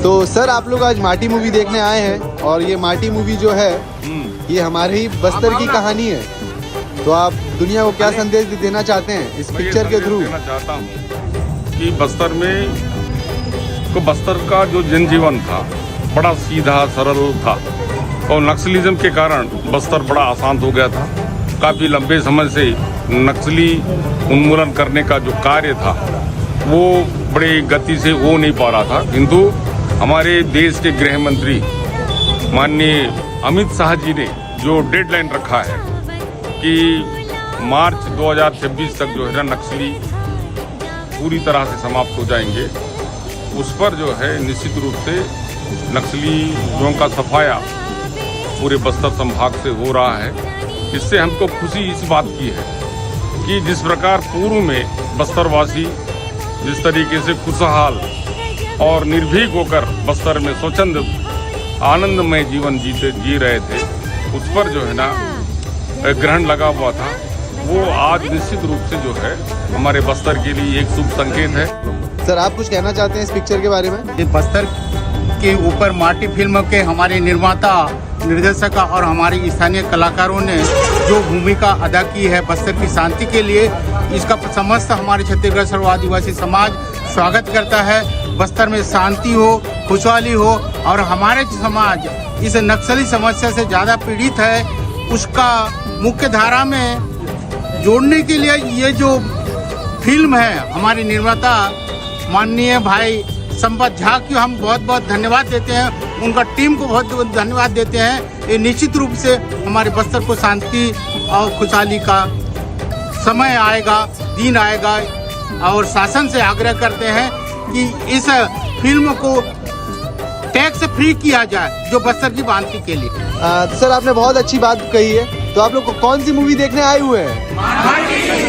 तो सर आप लोग आज माटी मूवी देखने आए हैं और ये माटी मूवी जो है ये हमारे ही बस्तर की कहानी है। तो आप दुनिया को क्या संदेश देना चाहते हैं इस पिक्चर के थ्रू? देना चाहता हूँ कि बस्तर का जो जनजीवन था बड़ा सीधा सरल था और नक्सलिज्म के कारण बस्तर बड़ा आसान हो गया था। काफ़ी लंबे समय से नक्सली उन्मूलन करने का जो कार्य था वो बड़ी गति से हो नहीं पा रहा था, किंतु हमारे देश के गृह मंत्री माननीय अमित शाह जी ने जो डेडलाइन रखा है कि मार्च 2026 तक जो है ना नक्सली पूरी तरह से समाप्त हो जाएंगे, उस पर जो है निश्चित रूप से नक्सलियों का सफाया पूरे बस्तर संभाग से हो रहा है। इससे हमको खुशी इस बात की है कि जिस प्रकार पूर्व में बस्तरवासी जिस तरीके से खुशहाल और निर्भीक होकर बस्तर में स्वच्छंद आनंदमय जीवन जी रहे थे, उस पर जो है ना ग्रहण लगा हुआ था, वो आज निश्चित रूप से जो है हमारे बस्तर के लिए एक शुभ संकेत है। सर आप कुछ कहना चाहते हैं इस पिक्चर के बारे में? ये बस्तर के ऊपर माटी फिल्म के हमारे निर्माता, निर्देशक और हमारे स्थानीय कलाकारों ने जो भूमिका अदा की है बस्तर की शांति के लिए, इसका समस्त हमारे छत्तीसगढ़ सर्व आदिवासी समाज स्वागत करता है। बस्तर में शांति हो, खुशहाली हो और हमारे समाज इस नक्सली समस्या से ज़्यादा पीड़ित है, उसका मुख्य धारा में जोड़ने के लिए ये जो फिल्म है हमारे निर्माता माननीय भाई संपत झा की हम बहुत बहुत धन्यवाद देते हैं, उनका टीम को बहुत बहुत धन्यवाद देते हैं। ये निश्चित रूप से हमारे बस्तर को शांति और खुशहाली का समय आएगा, दिन आएगा और शासन से आग्रह करते हैं कि इस फिल्म को टैक्स फ्री किया जाए जो बस्तर की शांति के लिए। सर आपने बहुत अच्छी बात कही है। तो आप लोग को कौन सी मूवी देखने आए हुए हैं?